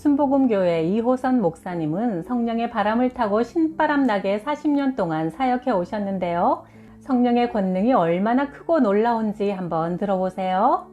순복음교회 이호선 목사님은 성령의 바람을 타고 신바람 나게 40년 동안 사역해 오셨는데요. 성령의 권능이 얼마나 크고 놀라운지 한번 들어보세요.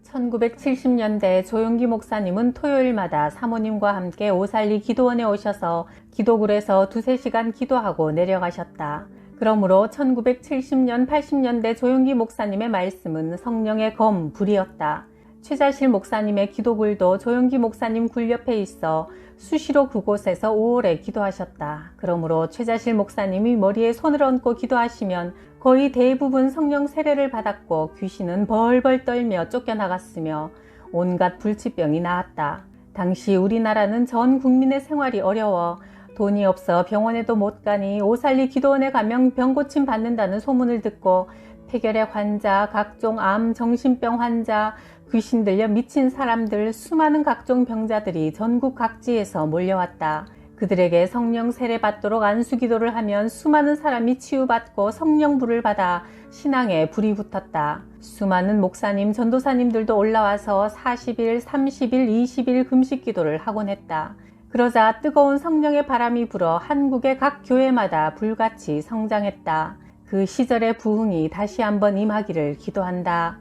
1970년대 조용기 목사님은 토요일마다 사모님과 함께 오살리 기도원에 오셔서 기도굴에서 2-3시간 기도하고 내려가셨다. 그러므로 1970년 80년대 조용기 목사님의 말씀은 성령의 검, 불이었다. 최자실 목사님의 기도굴도 조용기 목사님 굴 옆에 있어 수시로 그곳에서 5월에 기도하셨다. 그러므로 최자실 목사님이 머리에 손을 얹고 기도하시면 거의 대부분 성령 세례를 받았고 귀신은 벌벌 떨며 쫓겨나갔으며 온갖 불치병이 나았다. 당시 우리나라는 전 국민의 생활이 어려워 돈이 없어 병원에도 못 가니 오살리 기도원에 가면 병고침 받는다는 소문을 듣고 폐결핵 환자, 각종 암, 정신병 환자, 귀신 들려 미친 사람들, 수많은 각종 병자들이 전국 각지에서 몰려왔다. 그들에게 성령 세례 받도록 안수기도를 하면 수많은 사람이 치유받고 성령불을 받아 신앙에 불이 붙었다. 수많은 목사님, 전도사님들도 올라와서 40일, 30일, 20일 금식기도를 하곤 했다. 그러자 뜨거운 성령의 바람이 불어 한국의 각 교회마다 불같이 성장했다. 그 시절의 부흥이 다시 한번 임하기를 기도한다.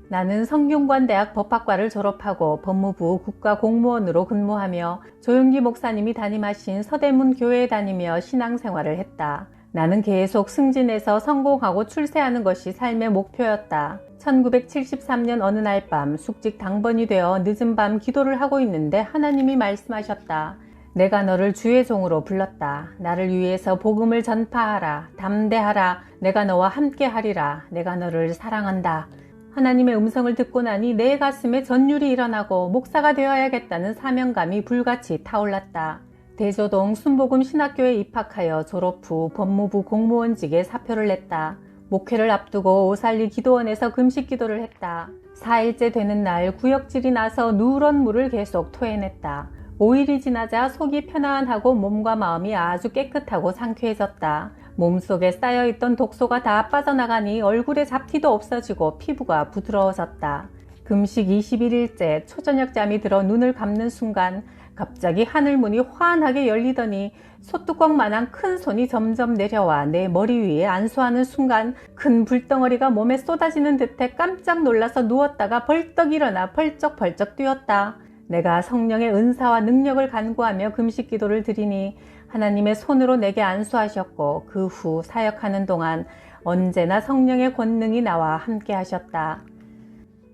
나는 성균관대학 법학과를 졸업하고 법무부 국가공무원으로 근무하며 조용기 목사님이 담임하신 서대문 교회에 다니며 신앙생활을 했다. 나는 계속 승진해서 성공하고 출세하는 것이 삶의 목표였다. 1973년 어느 날 밤 숙직 당번이 되어 늦은 밤 기도를 하고 있는데 하나님이 말씀하셨다. 내가 너를 주의 종으로 불렀다. 나를 위해서 복음을 전파하라. 담대하라. 내가 너와 함께 하리라. 내가 너를 사랑한다. 하나님의 음성을 듣고 나니 내 가슴에 전율이 일어나고 목사가 되어야겠다는 사명감이 불같이 타올랐다. 대조동 순복음 신학교에 입학하여 졸업 후 법무부 공무원직에 사표를 냈다. 목회를 앞두고 오살리 기도원에서 금식 기도를 했다. 4일째 되는 날 구역질이 나서 누런 물을 계속 토해냈다. 5일이 지나자 속이 편안하고 몸과 마음이 아주 깨끗하고 상쾌해졌다. 몸속에 쌓여있던 독소가 다 빠져나가니 얼굴에 잡티도 없어지고 피부가 부드러워졌다. 금식 21일째 초저녁잠이 들어 눈을 감는 순간 갑자기 하늘문이 환하게 열리더니 소뚜껑만한 큰 손이 점점 내려와 내 머리 위에 안수하는 순간 큰 불덩어리가 몸에 쏟아지는 듯해 깜짝 놀라서 누웠다가 벌떡 일어나 펄쩍펄쩍 뛰었다. 내가 성령의 은사와 능력을 간구하며 금식 기도를 드리니 하나님의 손으로 내게 안수하셨고 그 후 사역하는 동안 언제나 성령의 권능이 나와 함께 하셨다.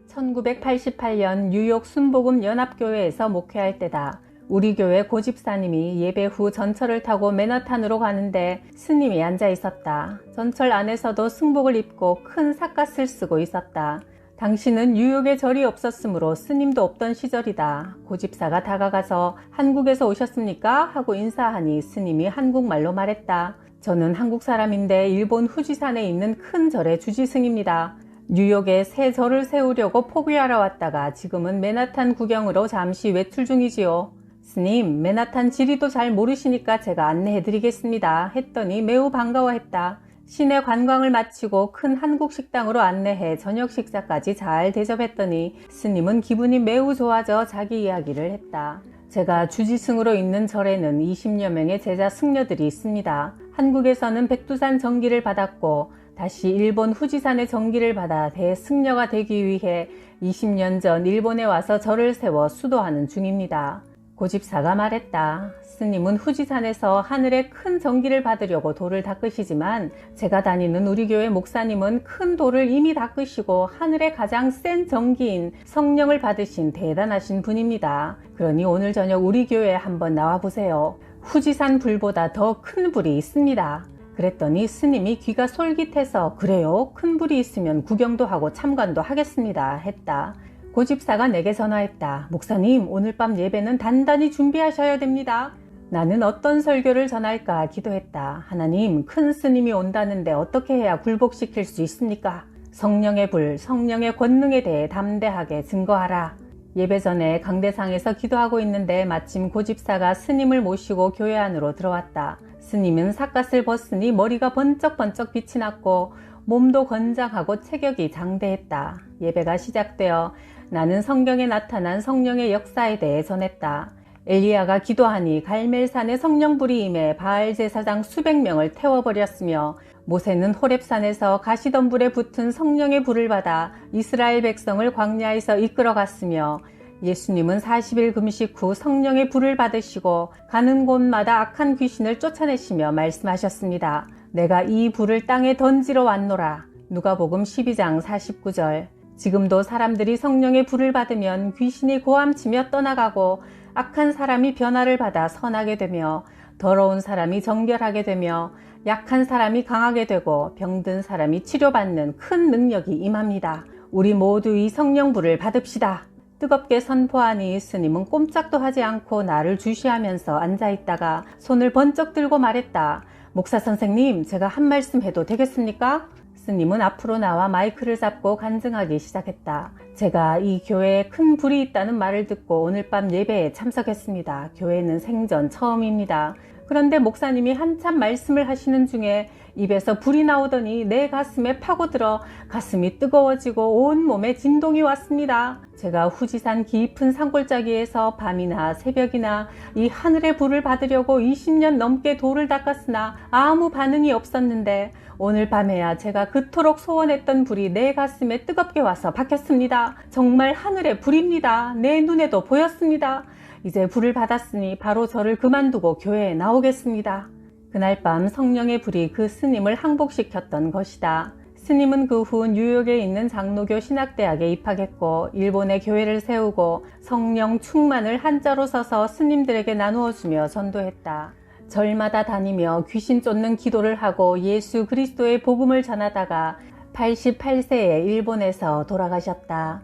1988년 뉴욕 순복음 연합교회에서 목회할 때다. 우리 교회 고집사님이 예배 후 전철을 타고 맨하탄으로 가는데 스님이 앉아 있었다. 전철 안에서도 승복을 입고 큰 삿갓을 쓰고 있었다. 당시는 뉴욕에 절이 없었으므로 스님도 없던 시절이다. 고집사가 다가가서 한국에서 오셨습니까? 하고 인사하니 스님이 한국말로 말했다. 저는 한국 사람인데 일본 후지산에 있는 큰 절의 주지승입니다. 뉴욕에 새 절을 세우려고 포기하러 왔다가 지금은 맨하탄 구경으로 잠시 외출 중이지요. 스님, 맨하탄 지리도 잘 모르시니까 제가 안내해드리겠습니다. 했더니 매우 반가워했다. 시내 관광을 마치고 큰 한국 식당으로 안내해 저녁 식사까지 잘 대접했더니 스님은 기분이 매우 좋아져 자기 이야기를 했다. 제가 주지승으로 있는 절에는 20여 명의 제자 승려들이 있습니다. 한국에서는 백두산 정기를 받았고 다시 일본 후지산의 정기를 받아 대승려가 되기 위해 20년 전 일본에 와서 절을 세워 수도하는 중입니다. 고집사가 말했다. 스님은 후지산에서 하늘의 큰 정기를 받으려고 돌을 닦으시지만 제가 다니는 우리 교회 목사님은 큰 돌을 이미 닦으시고 하늘의 가장 센 정기인 성령을 받으신 대단하신 분입니다. 그러니 오늘 저녁 우리 교회에 한번 나와보세요. 후지산 불보다 더 큰 불이 있습니다. 그랬더니 스님이 귀가 솔깃해서 그래요? 큰 불이 있으면 구경도 하고 참관도 하겠습니다. 했다. 고집사가 내게 전화했다. 목사님, 오늘 밤 예배는 단단히 준비하셔야 됩니다. 나는 어떤 설교를 전할까 기도했다. 하나님, 큰 스님이 온다는데 어떻게 해야 굴복시킬 수 있습니까? 성령의 불, 성령의 권능에 대해 담대하게 증거하라. 예배 전에 강대상에서 기도하고 있는데 마침 고집사가 스님을 모시고 교회 안으로 들어왔다. 스님은 삿갓을 벗으니 머리가 번쩍번쩍 빛이 났고 몸도 건장하고 체격이 장대했다. 예배가 시작되어 나는 성경에 나타난 성령의 역사에 대해 전했다. 엘리야가 기도하니 갈멜산에 성령불이 임해 바알 제사장 수백 명을 태워버렸으며 모세는 호렙산에서 가시덤불에 붙은 성령의 불을 받아 이스라엘 백성을 광야에서 이끌어갔으며 예수님은 40일 금식 후 성령의 불을 받으시고 가는 곳마다 악한 귀신을 쫓아내시며 말씀하셨습니다. 내가 이 불을 땅에 던지러 왔노라. 누가복음 12장 49절. 지금도 사람들이 성령의 불을 받으면 귀신이 고함치며 떠나가고 악한 사람이 변화를 받아 선하게 되며 더러운 사람이 정결하게 되며 약한 사람이 강하게 되고 병든 사람이 치료받는 큰 능력이 임합니다. 우리 모두 이 성령불을 받읍시다. 뜨겁게 선포하니 스님은 꼼짝도 하지 않고 나를 주시하면서 앉아있다가 손을 번쩍 들고 말했다. 목사 선생님, 제가 한 말씀 해도 되겠습니까? 스님은 앞으로 나와 마이크를 잡고 간증하기 시작했다. 제가 이 교회에 큰 불이 있다는 말을 듣고 오늘 밤 예배에 참석했습니다. 교회는 생전 처음입니다. 그런데 목사님이 한참 말씀을 하시는 중에 입에서 불이 나오더니 내 가슴에 파고들어 가슴이 뜨거워지고 온 몸에 진동이 왔습니다. 제가 후지산 깊은 산골짜기에서 밤이나 새벽이나 이 하늘의 불을 받으려고 20년 넘게 돌을 닦았으나 아무 반응이 없었는데 오늘 밤에야 제가 그토록 소원했던 불이 내 가슴에 뜨겁게 와서 박혔습니다. 정말 하늘의 불입니다. 내 눈에도 보였습니다. 이제 불을 받았으니 바로 저를 그만두고 교회에 나오겠습니다. 그날 밤 성령의 불이 그 스님을 항복시켰던 것이다. 스님은 그 후 뉴욕에 있는 장로교 신학대학에 입학했고 일본에 교회를 세우고 성령 충만을 한자로 써서 스님들에게 나누어주며 전도했다. 절마다 다니며 귀신 쫓는 기도를 하고 예수 그리스도의 복음을 전하다가 88세에 일본에서 돌아가셨다.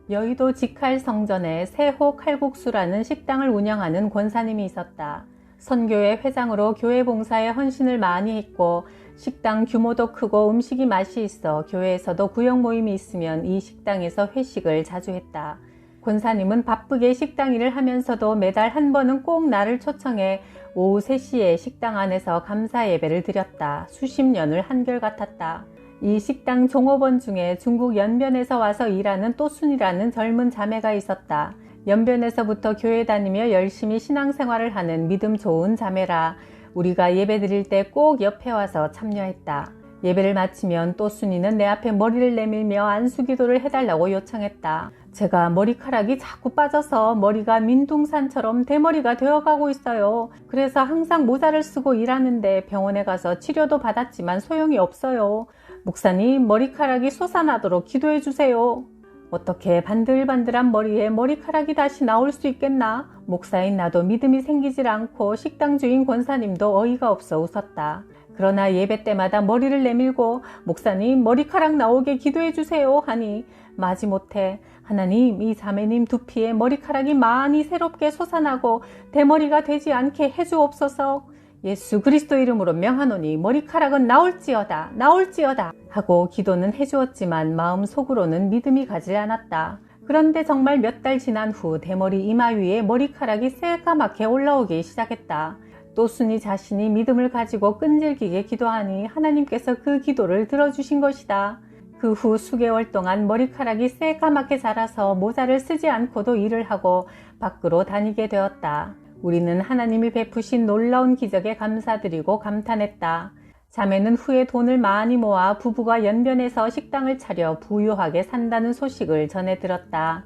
여의도 직할 성전에 세호 칼국수라는 식당을 운영하는 권사님이 있었다. 선교회 회장으로 교회 봉사에 헌신을 많이 했고 식당 규모도 크고 음식이 맛이 있어 교회에서도 구역 모임이 있으면 이 식당에서 회식을 자주 했다. 권사님은 바쁘게 식당 일을 하면서도 매달 한 번은 꼭 나를 초청해 오후 3시에 식당 안에서 감사 예배를 드렸다. 수십 년을 한결같았다. 이 식당 종업원 중에 중국 연변에서 와서 일하는 또순이라는 젊은 자매가 있었다. 연변에서부터 교회 다니며 열심히 신앙생활을 하는 믿음 좋은 자매라 우리가 예배 드릴 때 꼭 옆에 와서 참여했다. 예배를 마치면 또순이는 내 앞에 머리를 내밀며 안수기도를 해달라고 요청했다. 제가 머리카락이 자꾸 빠져서 머리가 민둥산처럼 대머리가 되어가고 있어요. 그래서 항상 모자를 쓰고 일하는데 병원에 가서 치료도 받았지만 소용이 없어요. 목사님, 머리카락이 솟아나도록 기도해 주세요. 어떻게 반들반들한 머리에 머리카락이 다시 나올 수 있겠나? 목사인 나도 믿음이 생기질 않고 식당 주인 권사님도 어이가 없어 웃었다. 그러나 예배 때마다 머리를 내밀고 목사님 머리카락 나오게 기도해 주세요 하니 마지못해 하나님 이 자매님 두피에 머리카락이 많이 새롭게 솟아나고 대머리가 되지 않게 해주옵소서. 예수 그리스도 이름으로 명하노니 머리카락은 나올지어다 나올지어다 하고 기도는 해주었지만 마음속으로는 믿음이 가지 않았다. 그런데 정말 몇 달 지난 후 대머리 이마 위에 머리카락이 새까맣게 올라오기 시작했다. 또순이 자신이 믿음을 가지고 끈질기게 기도하니 하나님께서 그 기도를 들어주신 것이다. 그 후 수개월 동안 머리카락이 새까맣게 자라서 모자를 쓰지 않고도 일을 하고 밖으로 다니게 되었다. 우리는 하나님이 베푸신 놀라운 기적에 감사드리고 감탄했다. 자매는 후에 돈을 많이 모아 부부가 연변에서 식당을 차려 부유하게 산다는 소식을 전해 들었다.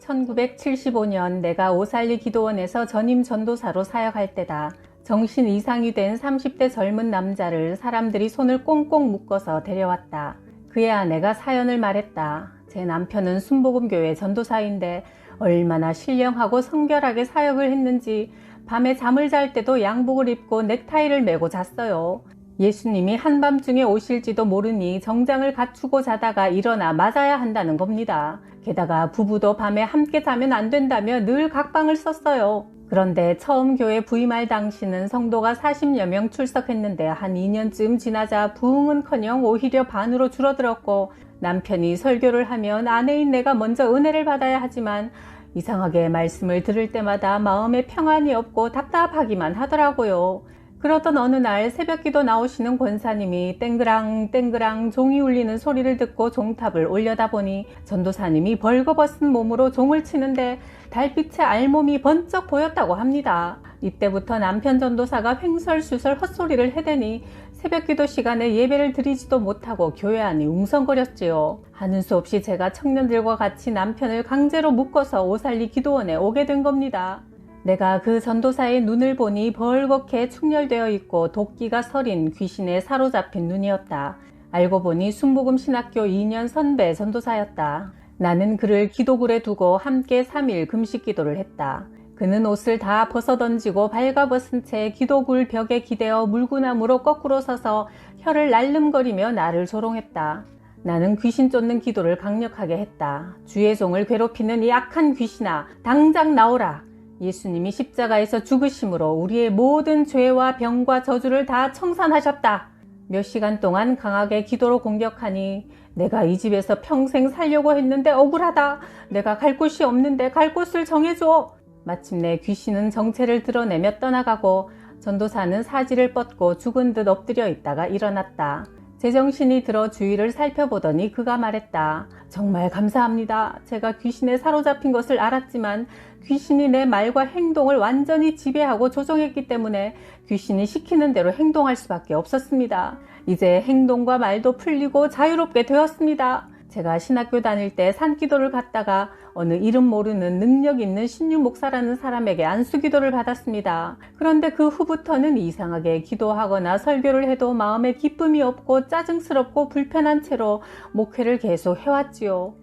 1975년 내가 오살리 기도원에서 전임 전도사로 사역할 때다. 정신 이상이 된 30대 젊은 남자를 사람들이 손을 꽁꽁 묶어서 데려왔다. 그의 아내가 사연을 말했다. 제 남편은 순복음교회 전도사인데 얼마나 신령하고 성결하게 사역을 했는지 밤에 잠을 잘 때도 양복을 입고 넥타이를 메고 잤어요. 예수님이 한밤중에 오실지도 모르니 정장을 갖추고 자다가 일어나 맞아야 한다는 겁니다. 게다가 부부도 밤에 함께 자면 안 된다며 늘 각방을 썼어요. 그런데 처음 교회 부임할 당시는 성도가 40여 명 출석했는데 한 2년쯤 지나자 부흥은커녕 오히려 반으로 줄어들었고 남편이 설교를 하면 아내인 내가 먼저 은혜를 받아야 하지만 이상하게 말씀을 들을 때마다 마음에 평안이 없고 답답하기만 하더라고요. 그러던 어느 날 새벽기도 나오시는 권사님이 땡그랑 땡그랑 종이 울리는 소리를 듣고 종탑을 올려다보니 전도사님이 벌거벗은 몸으로 종을 치는데 달빛에 알몸이 번쩍 보였다고 합니다. 이때부터 남편 전도사가 횡설수설 헛소리를 해대니 새벽기도 시간에 예배를 드리지도 못하고 교회 안이 웅성거렸지요. 하는 수 없이 제가 청년들과 같이 남편을 강제로 묶어서 오살리 기도원에 오게 된 겁니다. 내가 그 전도사의 눈을 보니 벌겋게 충혈되어 있고 도끼가 서린 귀신에 사로잡힌 눈이었다. 알고 보니 순복음 신학교 2년 선배 전도사였다. 나는 그를 기도굴에 두고 함께 3일 금식 기도를 했다. 그는 옷을 다 벗어던지고 발가벗은 채 기도굴 벽에 기대어 물구나무로 거꾸로 서서 혀를 날름거리며 나를 조롱했다. 나는 귀신 쫓는 기도를 강력하게 했다. 주의 종을 괴롭히는 이 악한 귀신아, 당장 나오라. 예수님이 십자가에서 죽으심으로 우리의 모든 죄와 병과 저주를 다 청산하셨다. 몇 시간 동안 강하게 기도로 공격하니 내가 이 집에서 평생 살려고 했는데 억울하다. 내가 갈 곳이 없는데 갈 곳을 정해줘. 마침내 귀신은 정체를 드러내며 떠나가고 전도사는 사지를 뻗고 죽은 듯 엎드려 있다가 일어났다. 제정신이 들어 주위를 살펴보더니 그가 말했다. 정말 감사합니다. 제가 귀신에 사로잡힌 것을 알았지만 귀신이 내 말과 행동을 완전히 지배하고 조종했기 때문에 귀신이 시키는 대로 행동할 수밖에 없었습니다. 이제 행동과 말도 풀리고 자유롭게 되었습니다. 제가 신학교 다닐 때 산기도를 갔다가 어느 이름 모르는 능력 있는 신유 목사라는 사람에게 안수기도를 받았습니다. 그런데 그 후부터는 이상하게 기도하거나 설교를 해도 마음에 기쁨이 없고 짜증스럽고 불편한 채로 목회를 계속 해왔지요.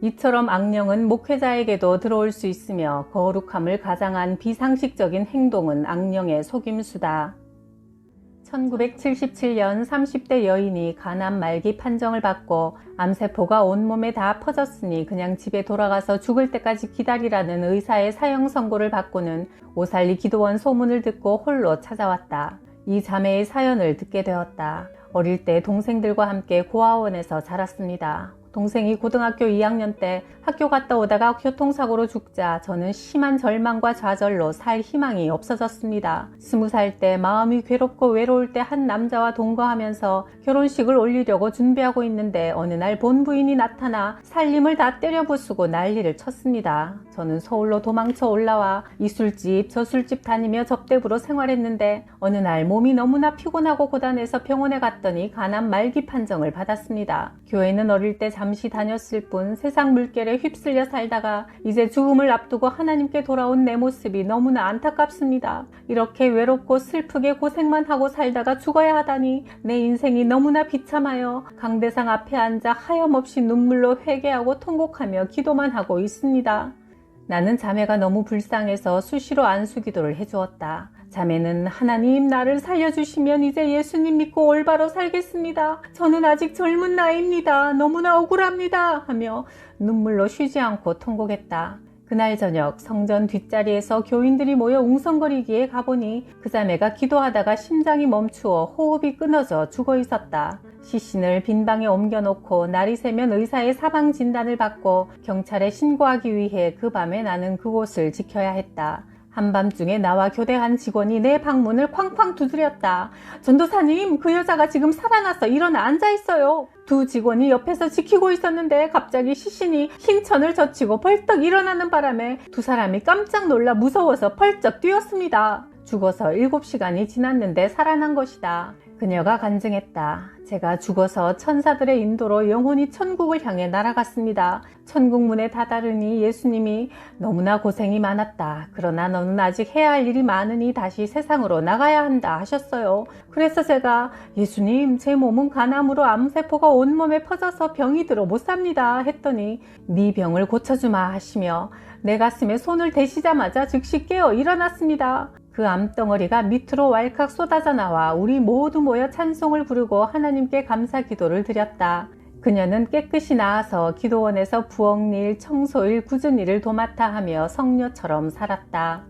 이처럼 악령은 목회자에게도 들어올 수 있으며 거룩함을 가장한 비상식적인 행동은 악령의 속임수다. 1977년 30대 여인이 간암 말기 판정을 받고 암세포가 온몸에 다 퍼졌으니 그냥 집에 돌아가서 죽을 때까지 기다리라는 의사의 사형 선고를 받고는 오살리 기도원 소문을 듣고 홀로 찾아왔다. 이 자매의 사연을 듣게 되었다. 어릴 때 동생들과 함께 고아원에서 자랐습니다. 동생이 고등학교 2학년 때 학교 갔다 오다가 교통사고로 죽자 저는 심한 절망과 좌절로 살 희망이 없어졌습니다. 20살 때 마음이 괴롭고 외로울 때 한 남자와 동거하면서 결혼식을 올리려고 준비하고 있는데 어느 날 본부인이 나타나 살림을 다 때려부수고 난리를 쳤습니다. 저는 서울로 도망쳐 올라와 이 술집 저 술집 다니며 접대부로 생활했는데 어느 날 몸이 너무나 피곤하고 고단해서 병원에 갔더니 간암 말기 판정을 받았습니다. 교회는 어릴 때 잠시 다녔을 뿐 세상 물결에 휩쓸려 살다가 이제 죽음을 앞두고 하나님께 돌아온 내 모습이 너무나 안타깝습니다. 이렇게 외롭고 슬프게 고생만 하고 살다가 죽어야 하다니 내 인생이 너무나 비참하여 강대상 앞에 앉아 하염없이 눈물로 회개하고 통곡하며 기도만 하고 있습니다. 나는 자매가 너무 불쌍해서 수시로 안수기도를 해주었다. 자매는 하나님 나를 살려주시면 이제 예수님 믿고 올바로 살겠습니다. 저는 아직 젊은 나이입니다. 너무나 억울합니다. 하며 눈물로 쉬지 않고 통곡했다. 그날 저녁 성전 뒷자리에서 교인들이 모여 웅성거리기에 가보니 그 자매가 기도하다가 심장이 멈추어 호흡이 끊어져 죽어 있었다. 시신을 빈 방에 옮겨놓고 날이 새면 의사의 사망 진단을 받고 경찰에 신고하기 위해 그 밤에 나는 그곳을 지켜야 했다. 한밤중에 나와 교대한 직원이 내 방문을 쾅쾅 두드렸다. 전도사님, 그 여자가 지금 살아나서 일어나 앉아있어요. 두 직원이 옆에서 지키고 있었는데 갑자기 시신이 흰 천을 젖히고 벌떡 일어나는 바람에 두 사람이 깜짝 놀라 무서워서 펄쩍 뛰었습니다. 죽어서 7시간이 지났는데 살아난 것이다. 그녀가 간증했다. 제가 죽어서 천사들의 인도로 영혼이 천국을 향해 날아갔습니다. 천국 문에 다다르니 예수님이 너무나 고생이 많았다. 그러나 너는 아직 해야 할 일이 많으니 다시 세상으로 나가야 한다 하셨어요. 그래서 제가 예수님, 제 몸은 간암으로 암세포가 온몸에 퍼져서 병이 들어 못 삽니다 했더니 네 병을 고쳐주마 하시며 내 가슴에 손을 대시자마자 즉시 깨어 일어났습니다. 그 암덩어리가 밑으로 왈칵 쏟아져 나와 우리 모두 모여 찬송을 부르고 하나님께 감사 기도를 드렸다. 그녀는 깨끗이 나아서 기도원에서 부엌일, 청소일, 굳은 일을 도맡아 하며 성녀처럼 살았다.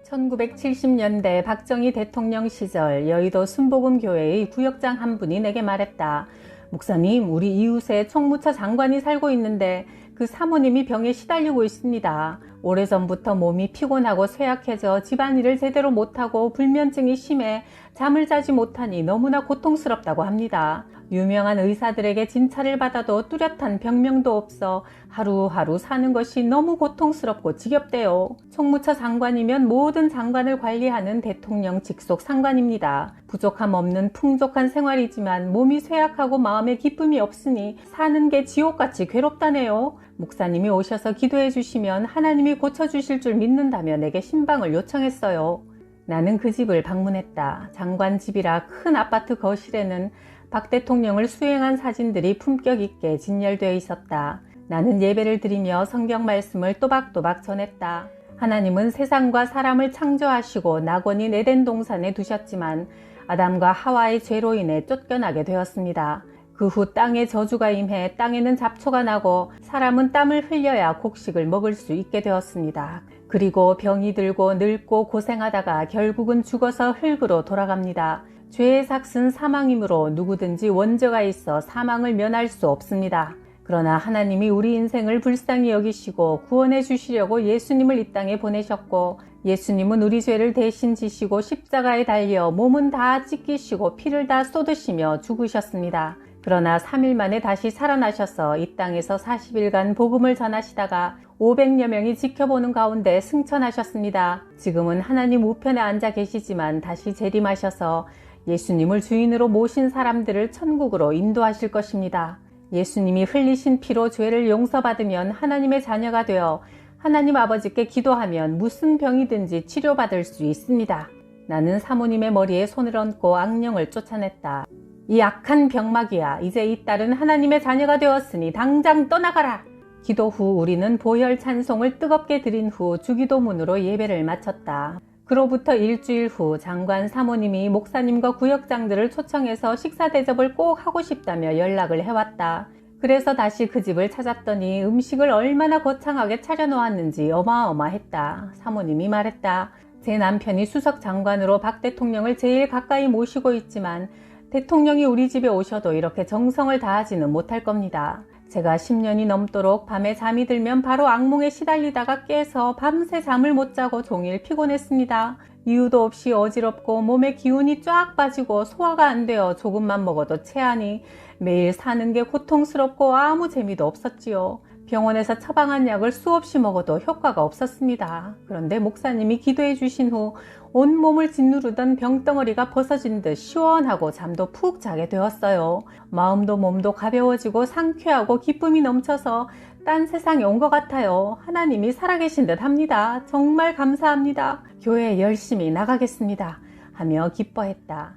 1970년대 박정희 대통령 시절 여의도 순복음교회의 구역장 한 분이 내게 말했다. 목사님, 우리 이웃에 총무처 장관이 살고 있는데 그 사모님이 병에 시달리고 있습니다. 오래전부터 몸이 피곤하고 쇠약해져 집안일을 제대로 못하고 불면증이 심해 잠을 자지 못하니 너무나 고통스럽다고 합니다. 유명한 의사들에게 진찰을 받아도 뚜렷한 병명도 없어 하루하루 사는 것이 너무 고통스럽고 지겹대요. 총무처 장관이면 모든 장관을 관리하는 대통령 직속 상관입니다. 부족함 없는 풍족한 생활이지만 몸이 쇠약하고 마음에 기쁨이 없으니 사는 게 지옥같이 괴롭다네요. 목사님이 오셔서 기도해 주시면 하나님이 고쳐주실 줄 믿는다며 내게 신방을 요청했어요. 나는 그 집을 방문했다. 장관 집이라 큰 아파트 거실에는 박 대통령을 수행한 사진들이 품격 있게 진열되어 있었다. 나는 예배를 드리며 성경 말씀을 또박또박 전했다. 하나님은 세상과 사람을 창조하시고 낙원인 에덴 동산에 두셨지만 아담과 하와의 죄로 인해 쫓겨나게 되었습니다. 그 후 땅에 저주가 임해 땅에는 잡초가 나고 사람은 땀을 흘려야 곡식을 먹을 수 있게 되었습니다. 그리고 병이 들고 늙고 고생하다가 결국은 죽어서 흙으로 돌아갑니다. 죄의 삭은 사망이므로 누구든지 원죄가 있어 사망을 면할 수 없습니다. 그러나 하나님이 우리 인생을 불쌍히 여기시고 구원해 주시려고 예수님을 이 땅에 보내셨고 예수님은 우리 죄를 대신 지시고 십자가에 달려 몸은 다 찢기시고 피를 다 쏟으시며 죽으셨습니다. 그러나 3일 만에 다시 살아나셔서 이 땅에서 40일간 복음을 전하시다가 500여 명이 지켜보는 가운데 승천하셨습니다. 지금은 하나님 우편에 앉아 계시지만 다시 재림하셔서 예수님을 주인으로 모신 사람들을 천국으로 인도하실 것입니다. 예수님이 흘리신 피로 죄를 용서받으면 하나님의 자녀가 되어 하나님 아버지께 기도하면 무슨 병이든지 치료받을 수 있습니다. 나는 사모님의 머리에 손을 얹고 악령을 쫓아냈다. 이 악한 병마귀야, 이제 이 딸은 하나님의 자녀가 되었으니 당장 떠나가라. 기도 후 우리는 보혈 찬송을 뜨겁게 드린 후 주기도문으로 예배를 마쳤다. 그로부터 일주일 후 장관 사모님이 목사님과 구역장들을 초청해서 식사 대접을 꼭 하고 싶다며 연락을 해왔다. 그래서 다시 그 집을 찾았더니 음식을 얼마나 거창하게 차려놓았는지 어마어마했다. 사모님이 말했다. 제 남편이 수석 장관으로 박 대통령을 제일 가까이 모시고 있지만 대통령이 우리 집에 오셔도 이렇게 정성을 다하지는 못할 겁니다. 제가 10년이 넘도록 밤에 잠이 들면 바로 악몽에 시달리다가 깨서 밤새 잠을 못 자고 종일 피곤했습니다. 이유도 없이 어지럽고 몸에 기운이 쫙 빠지고 소화가 안 되어 조금만 먹어도 체하니 매일 사는 게 고통스럽고 아무 재미도 없었지요. 병원에서 처방한 약을 수없이 먹어도 효과가 없었습니다. 그런데 목사님이 기도해 주신 후 온몸을 짓누르던 병덩어리가 벗어진 듯 시원하고 잠도 푹 자게 되었어요. 마음도 몸도 가벼워지고 상쾌하고 기쁨이 넘쳐서 딴 세상에 온 것 같아요. 하나님이 살아계신 듯 합니다. 정말 감사합니다. 교회에 열심히 나가겠습니다. 하며 기뻐했다.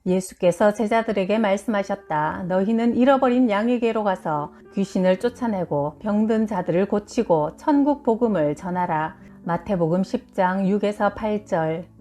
예수께서 제자들에게 말씀하셨다. 너희는 잃어버린 양에게로 가서 귀신을 쫓아내고 병든 자들을 고치고 천국 복음을 전하라. 마태복음 10장 6에서 8절.